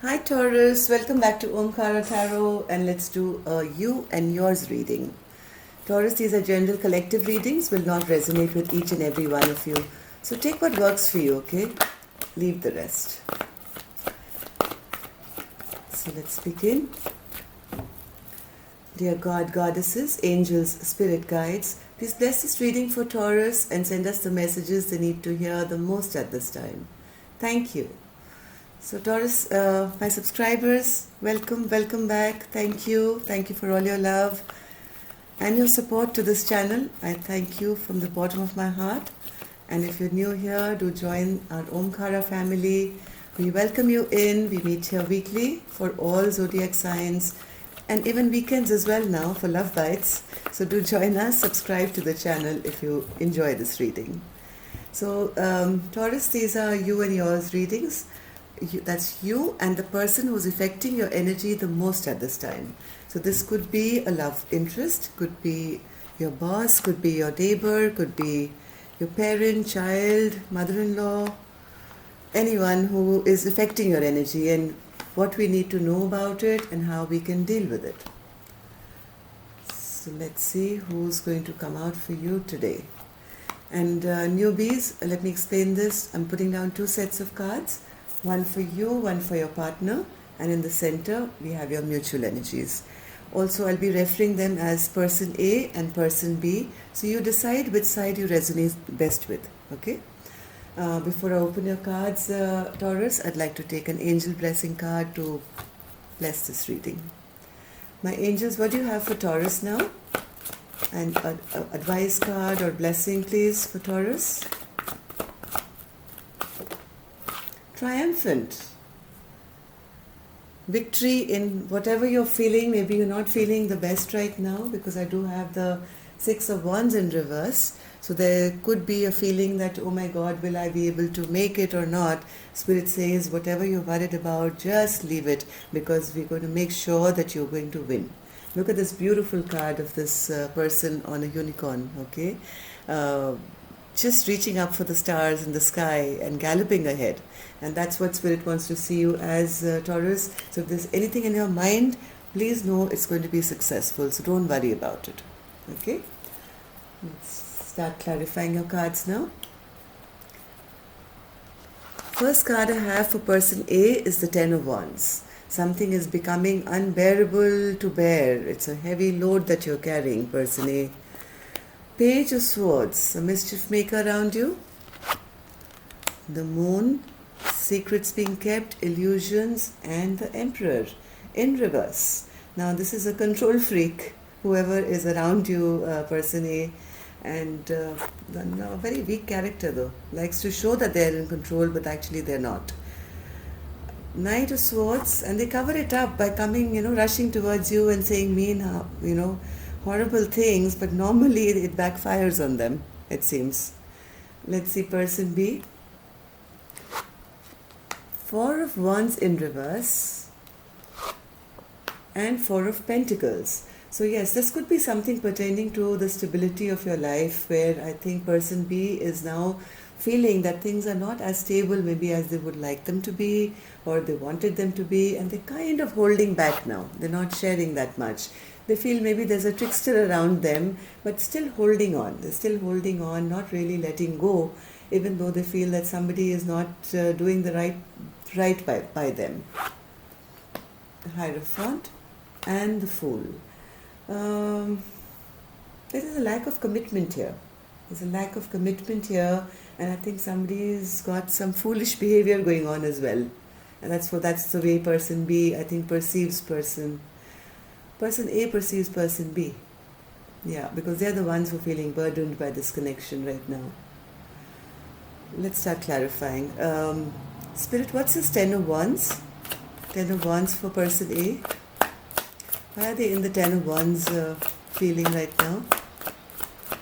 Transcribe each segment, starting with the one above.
Hi Taurus, welcome back to Omkara Tarot, and let's do a you and yours reading. Taurus, these are general collective readings, will not resonate with each and every one of you. So take what works for you, okay? Leave the rest. So let's begin. Dear God, Goddesses, Angels, Spirit Guides, please bless this reading for Taurus and send us the messages they need to hear the most at this time. Thank you. So Taurus, my subscribers, welcome back. Thank you for all your love and your support to this channel. I thank you from the bottom of my heart. And if you're new here, do join our Omkara family. We welcome you in. We meet here weekly for all zodiac signs and even weekends as well now for Love Bites. So do join us, subscribe to the channel if you enjoy this reading. So Taurus, these are you and yours readings. That's you and the person who's affecting your energy the most at this time. So this could be a love interest, could be your boss, could be your neighbor, could be your parent, child, mother-in-law, anyone who is affecting your energy, and what we need to know about it and how we can deal with it. So let's see who's going to come out for you today. And newbies, let me explain this. I'm putting down 2 sets of cards. One for you, one for your partner, and in the center we have your mutual energies. Also, I'll be referring them as person A and person B, so you decide which side you resonate best with, okay? Before I open your cards, Taurus, I'd like to take an angel blessing card to bless this reading. My angels, what do you have for Taurus now? And advice card or blessing, please, for Taurus. Triumphant. Victory in whatever you're feeling. Maybe you're not feeling the best right now, because I do have the 6 of Wands in reverse. So there could be a feeling that, oh my God, will I be able to make it or not? Spirit says, whatever you're worried about, just leave it, because we're going to make sure that you're going to win. Look at this beautiful card of this person on a unicorn, okay? Just reaching up for the stars in the sky and galloping ahead. And that's what Spirit wants to see you as, Taurus. So if there's anything in your mind, please know it's going to be successful. So don't worry about it. Okay? Let's start clarifying your cards now. First card I have for person A is the 10 of Wands. Something is becoming unbearable to bear. It's a heavy load that you're carrying, person A. Page of Swords, a mischief maker around you. The Moon, secrets being kept, illusions, and the Emperor in reverse. Now this is a control freak, whoever is around you, person A, and a very weak character though. Likes to show that they're in control, but actually they're not. Knight of Swords, and they cover it up by coming, rushing towards you and saying mean, horrible things, but normally it backfires on them, it seems. Let's see person B. 4 of Wands in reverse and 4 of Pentacles. So yes, this could be something pertaining to the stability of your life, where I think person B is now feeling that things are not as stable maybe as they would like them to be, or they wanted them to be, and they're kind of holding back now. They're not sharing that much. They feel maybe there's a trickster around them, but still holding on. They're still holding on, not really letting go, even though they feel that somebody is not doing the right by them. The Hierophant and the Fool. There is a lack of commitment here. There's a lack of commitment here, and I think somebody's got some foolish behavior going on as well. And that's the way person B, I think, perceives person A perceives person B. Yeah, because they're the ones who are feeling burdened by this connection right now. Let's start clarifying. Spirit, what's this 10 of Wands? 10 of Wands for person A. Why are they in the 10 of Wands feeling right now?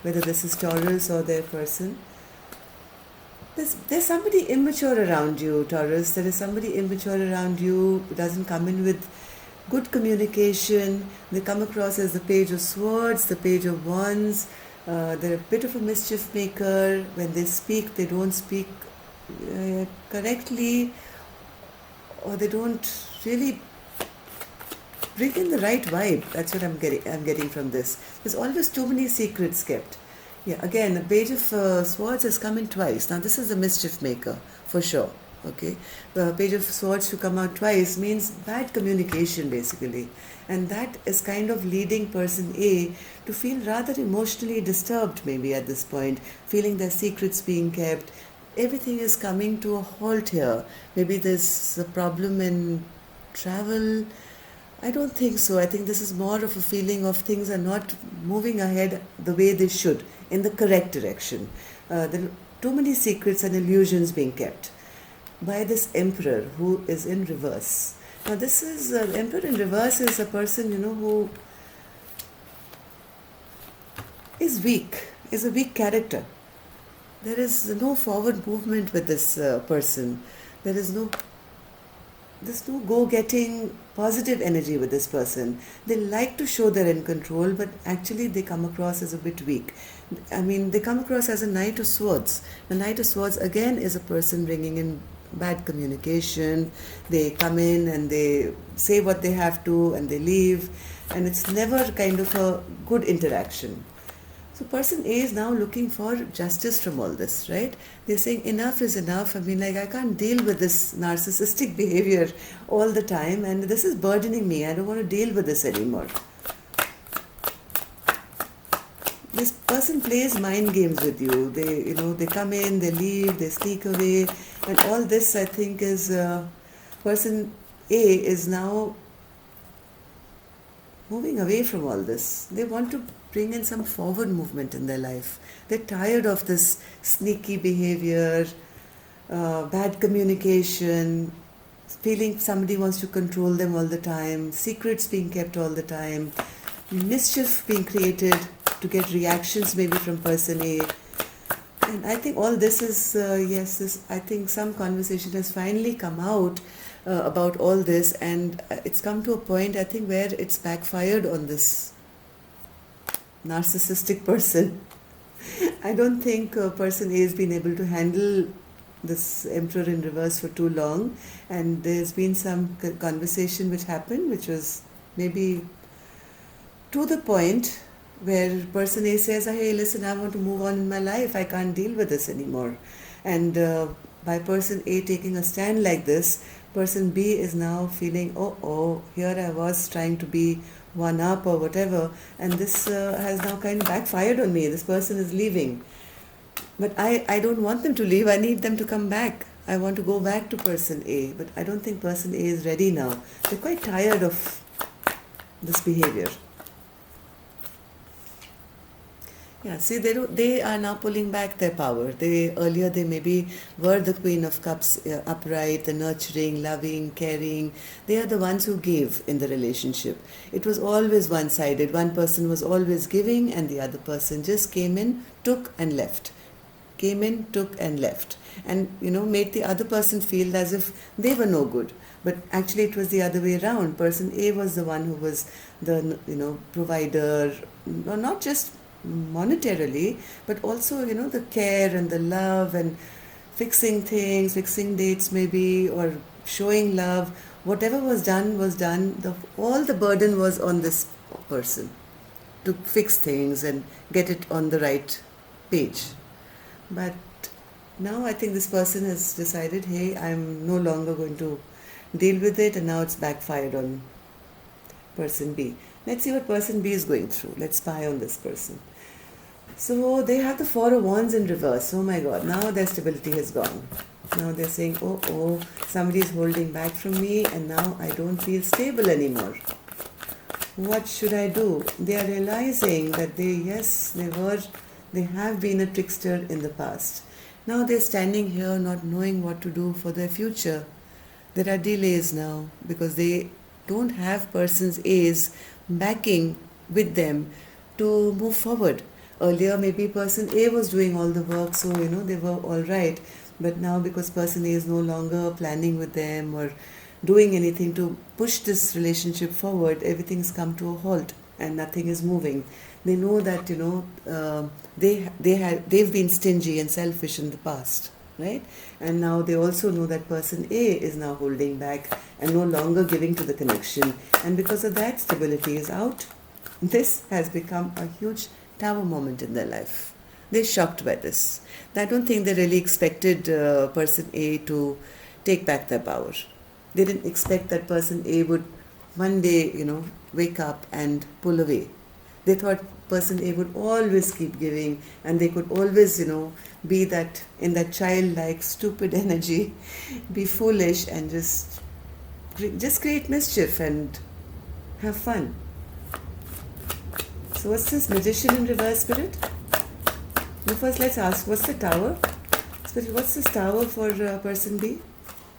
Whether this is Taurus or their person. There's somebody immature around you, Taurus. There is somebody immature around you who doesn't come in with good communication. They come across as the Page of Swords, the Page of Wands. They're a bit of a mischief maker. When they speak, they don't speak correctly, or they don't really bring in the right vibe. That's what I'm getting from this. There's always too many secrets kept. Yeah, again, the Page of Swords has come in twice. Now, this is the mischief maker, for sure. Okay, the Page of Swords to come out twice means bad communication, basically. And that is kind of leading person A to feel rather emotionally disturbed, maybe at this point, feeling their secrets being kept. Everything is coming to a halt here. Maybe there's a problem in travel. I don't think so. I think this is more of a feeling of things are not moving ahead the way they should, in the correct direction. There are too many secrets and illusions being kept by this emperor who is in reverse. Now, this is emperor in reverse is a person who is weak, is a weak character. There is no forward movement with this person. There's no go-getting positive energy with this person. They like to show they're in control, but actually they come across as a bit weak. I mean, they come across as a Knight of Swords. The Knight of Swords, again, is a person bringing in bad communication. They come in and they say what they have to and they leave. And it's never kind of a good interaction. So person A is now looking for justice from all this, right? They're saying enough is enough. I mean, like, I can't deal with this narcissistic behavior all the time, and this is burdening me. I don't want to deal with this anymore. This person plays mind games with you. They come in, they leave, they sneak away, and all this, I think, is person A is now moving away from all this. They want to bring in some forward movement in their life. They're tired of this sneaky behavior, bad communication, feeling somebody wants to control them all the time, secrets being kept all the time, mischief being created to get reactions maybe from person A. And I think all this is, I think some conversation has finally come out about all this, and it's come to a point, I think, where it's backfired on this narcissistic person. I don't think person A has been able to handle this emperor in reverse for too long, and there's been some conversation which happened, which was maybe to the point where person A says, hey, listen, I want to move on in my life, I can't deal with this anymore. And by person A taking a stand like this, person B is now feeling, here I was trying to be one up or whatever, and this has now kind of backfired on me. This person is leaving. But I don't want them to leave. I need them to come back. I want to go back to person A, but I don't think person A is ready now. They're quite tired of this behavior. Yeah, see, they are now pulling back their power. Earlier they maybe were the Queen of Cups, upright, the nurturing, loving, caring. They are the ones who gave in the relationship. It was always one-sided. One person was always giving, and the other person just came in, took and left. Came in, took and left. And, made the other person feel as if they were no good. But actually it was the other way around. Person A was the one who was the, provider, not just monetarily, but also, the care and the love and fixing things, fixing dates maybe, or showing love. Whatever was done was done. All the burden was on this person to fix things and get it on the right page. But now I think this person has decided, hey, I'm no longer going to deal with it, and now it's backfired on person B. Let's see what person B is going through. Let's spy on this person. So they have the Four of Wands in reverse. Oh my God, now their stability has gone. Now they're saying, somebody is holding back from me, and now I don't feel stable anymore. What should I do? They are realizing that they have been a trickster in the past. Now they're standing here not knowing what to do for their future. There are delays now because they don't have persons A's backing with them to move forward. Earlier, maybe person A was doing all the work, so, they were all right. But now because person A is no longer planning with them or doing anything to push this relationship forward, everything's come to a halt and nothing is moving. They know that, they've been stingy and selfish in the past, right? And now they also know that person A is now holding back and no longer giving to the connection. And because of that, stability is out. This has become a huge tower moment in their life. They're shocked by this. I don't think they really expected person A to take back their power. They didn't expect that person A would one day, wake up and pull away. They thought person A would always keep giving, and they could always, be that in that childlike, stupid energy, be foolish and just create mischief and have fun. So what's this Magician in reverse, Spirit? Now first let's ask, what's the Tower? Spirit, what's this Tower for person B?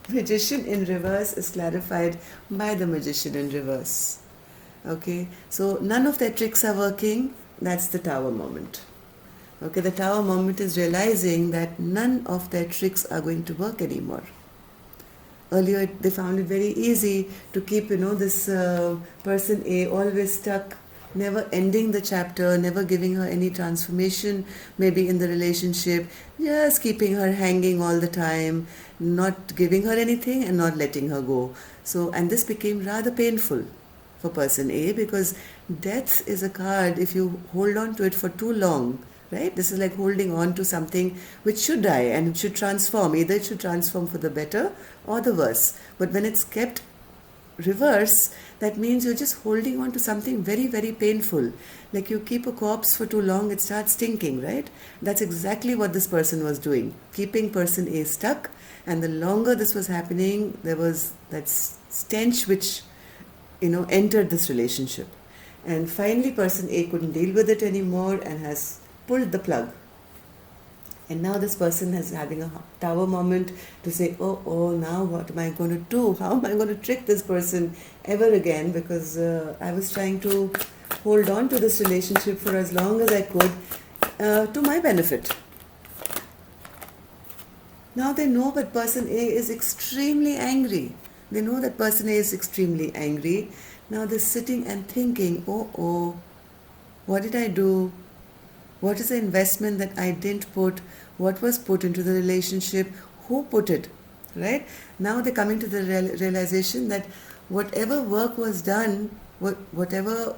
Magician in reverse is clarified by the Magician in reverse. Okay, so none of their tricks are working. That's the Tower moment. Okay, the Tower moment is realizing that none of their tricks are going to work anymore. Earlier, they found it very easy to keep, this person A always stuck, never ending the chapter, never giving her any transformation, maybe in the relationship, just keeping her hanging all the time, not giving her anything and not letting her go. So, and this became rather painful for person A, because death is a card if you hold on to it for too long, right? This is like holding on to something which should die and it should transform. Either it should transform for the better or the worse. But when it's kept reverse, that means you're just holding on to something very, very painful. Like you keep a corpse for too long, it starts stinking, right? That's exactly what this person was doing, keeping person A stuck. And the longer this was happening, there was that stench which, entered this relationship. And finally, person A couldn't deal with it anymore and has pulled the plug. And now this person is having a Tower moment to say, oh, now what am I going to do? How am I going to trick this person ever again? Because I was trying to hold on to this relationship for as long as I could to my benefit. Now they know that person A is extremely angry. They know that person A is extremely angry. Now they're sitting and thinking, oh, what did I do? What is the investment that I didn't put? What was put into the relationship? Who put it? Right? Now they're coming to the realization that whatever work was done, whatever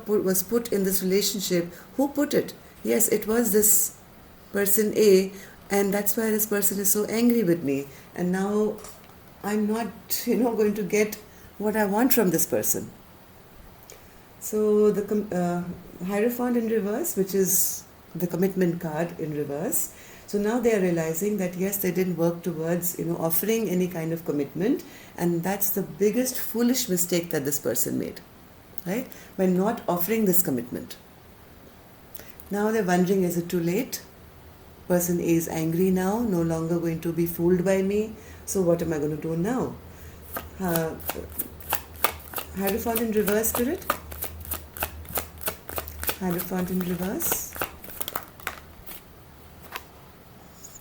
was put in this relationship, who put it? Yes, it was this person A, and that's why this person is so angry with me. And now I'm not, going to get what I want from this person. So the Hierophant in reverse, which is the commitment card in reverse. So now they are realizing that yes, they didn't work towards offering any kind of commitment, and that's the biggest foolish mistake that this person made, right? By not offering this commitment. Now they're wondering, is it too late? Person A is angry now, no longer going to be fooled by me. So what am I going to do now? Hierophant in reverse, Spirit. Hierophant in reverse.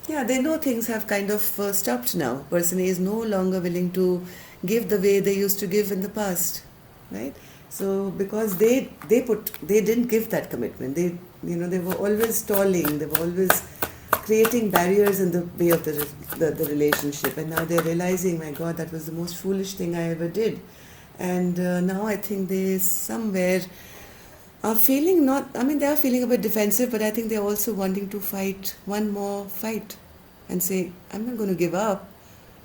Yeah, they know things have kind of stopped now. Person A is no longer willing to give the way they used to give in the past, right? So because they didn't give that commitment. They were always stalling. They were always creating barriers in the way of the relationship. And now they're realizing, my God, that was the most foolish thing I ever did. And now I think they somewhere are feeling they are feeling a bit defensive, but I think they're also wanting to fight one more fight and say, I'm not going to give up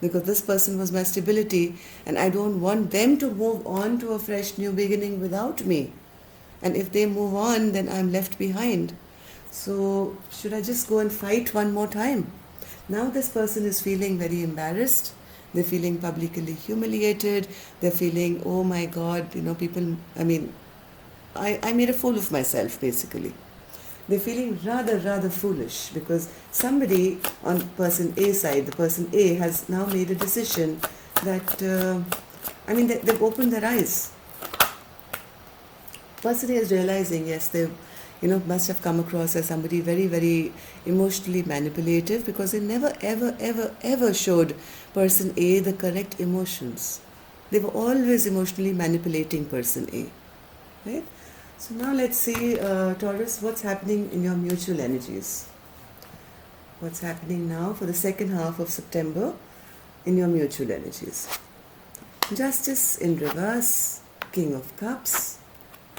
because this person was my stability and I don't want them to move on to a fresh new beginning without me. And if they move on, then I'm left behind. So should I just go and fight one more time? Now this person is feeling very embarrassed. They're feeling publicly humiliated. They're feeling, oh my God, people, I made a fool of myself, basically. They're feeling rather foolish because somebody on person A side, the person A has now made a decision that, they've opened their eyes. Person A is realizing, yes, they must have come across as somebody very, very emotionally manipulative because they never, ever showed person A the correct emotions. They were always emotionally manipulating person A, right? So now let's see, Taurus, what's happening in your mutual energies. What's happening now for the second half of September in your mutual energies. Justice in reverse, King of Cups,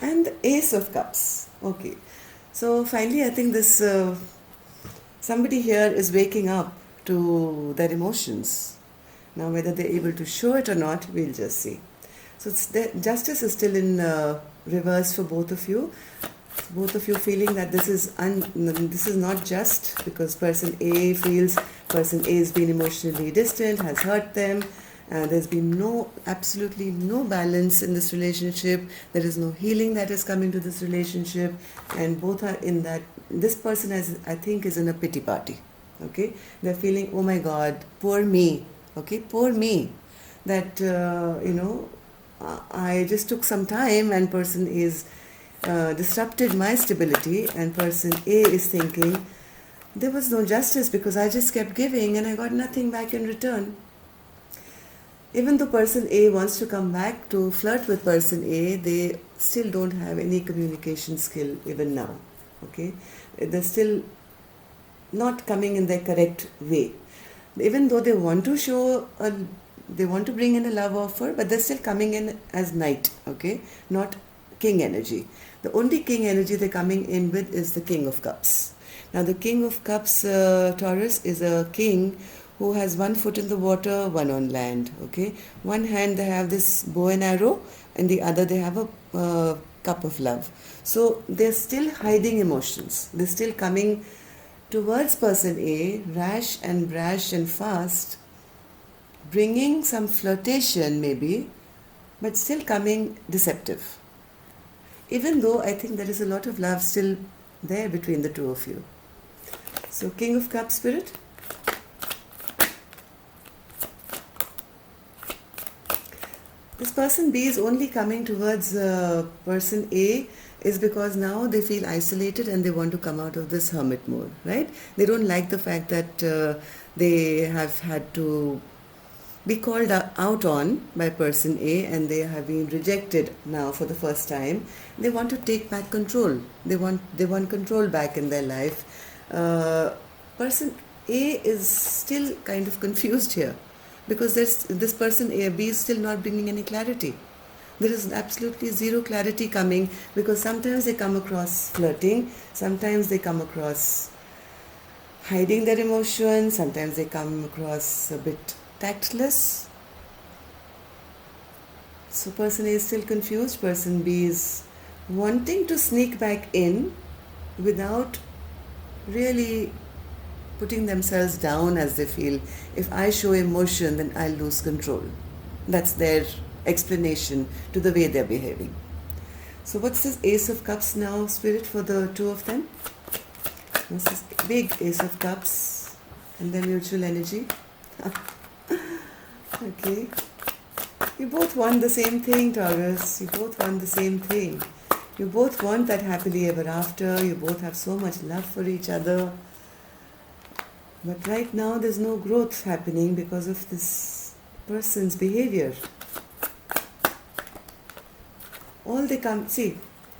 and the Ace of Cups. Okay, so finally, I think this somebody here is waking up to their emotions. Now, whether they're able to show it or not, we'll just see. So, justice is still in reverse for both of you. Both of you feeling that this is not just, because person A feels person A has been emotionally distant, has hurt them. There's been absolutely no balance in this relationship. There is no healing that is coming to this relationship, and both are in that. This person, I think, is in a pity party. Okay, they're feeling, oh my God, poor me. Okay, poor me. That I just took some time, and person is disrupted my stability, and person A is thinking there was no justice because I just kept giving and I got nothing back in return. Even though person A wants to come back to flirt with person A, they still don't have any communication skill even now. Okay, they're still not coming in their correct way. Even though they want to they want to bring in a love offer, but they're still coming in as knight. Okay, not king energy. The only king energy they're coming in with is the King of Cups. Now the King of Cups, Taurus, is a king who has one foot in the water, one on land. Okay, one hand they have this bow and arrow, and the other they have a cup of love. So they're still hiding emotions. They're still coming towards person A, rash and brash and fast, bringing some flirtation maybe, but still coming deceptive. Even though I think there is a lot of love still there between the two of you. So King of Cups spirit. This person B is only coming towards person A is because now they feel isolated and they want to come out of this hermit mode, right? They don't like the fact that they have had to be called out on by person A, and they have been rejected now for the first time. They want to take back control. They want control back in their life. Person A is still kind of confused here, because this person A, B is still not bringing any clarity. There is absolutely zero clarity coming, because sometimes they come across flirting, sometimes they come across hiding their emotions, sometimes they come across a bit tactless. So person A is still confused, person B is wanting to sneak back in without really putting themselves down, as they feel, if I show emotion then I'll lose control. That's their explanation to the way they're behaving. So what's this Ace of Cups now, spirit, for the two of them? This is big Ace of Cups and their mutual energy. Okay. You both want the same thing, Taurus. You both want the same thing. You both want that happily ever after. You both have so much love for each other. But right now there's no growth happening because of this person's behavior. All they come, see,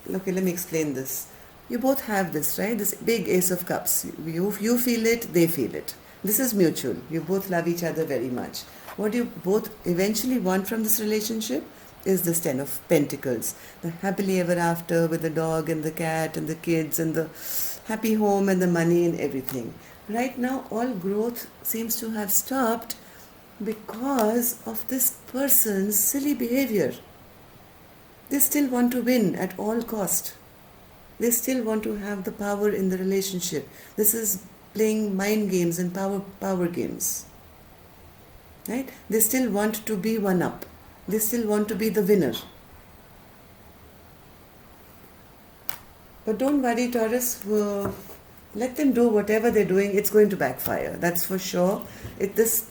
okay, let me explain this. You both have this, right? This big Ace of Cups. You feel it, they feel it. This is mutual. You both love each other very much. What you both eventually want from this relationship is this Ten of Pentacles. The happily ever after with the dog and the cat and the kids and the happy home and the money and everything. Right now, all growth seems to have stopped because of this person's silly behavior. They still want to win at all cost. They still want to have the power in the relationship. This is playing mind games and power games. Right? They still want to be one up. They still want to be the winner. But don't worry, Taurus. Let them do whatever they're doing. It's going to backfire. That's for sure.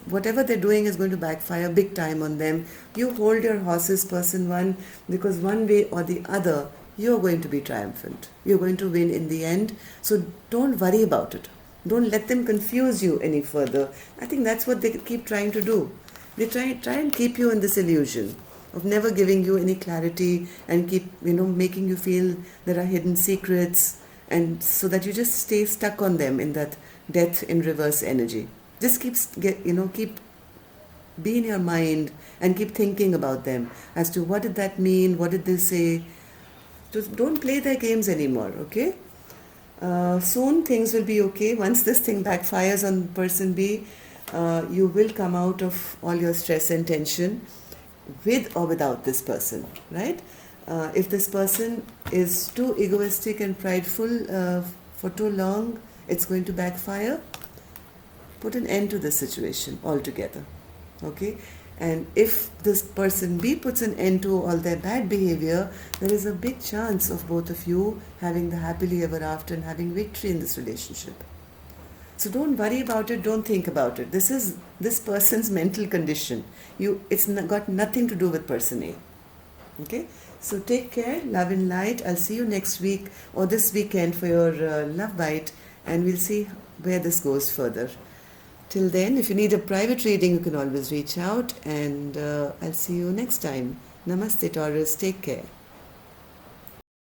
Whatever they're doing is going to backfire big time on them. You hold your horses, person one, because one way or the other, you're going to be triumphant. You're going to win in the end. So don't worry about it. Don't let them confuse you any further. I think that's what they keep trying to do. They try and keep you in this illusion of never giving you any clarity and keep, making you feel there are hidden secrets, and so that you just stay stuck on them in that death in reverse energy. Just keep be in your mind and keep thinking about them as to what did that mean, what did they say. Just don't play their games anymore, okay? Soon things will be okay. Once this thing backfires on person B, you will come out of all your stress and tension with or without this person, right? If this person is too egoistic and prideful for too long, it's going to backfire. Put an end to the situation altogether, okay? And if this person B puts an end to all their bad behavior, there is a big chance of both of you having the happily ever after and having victory in this relationship. So don't worry about it, don't think about it. This is this person's mental condition. It's got nothing to do with person A. Okay? So take care, love and light. I'll see you next week or this weekend for your love bite, and we'll see where this goes further. Till then, if you need a private reading, you can always reach out, and I'll see you next time. Namaste, Taurus. Take care.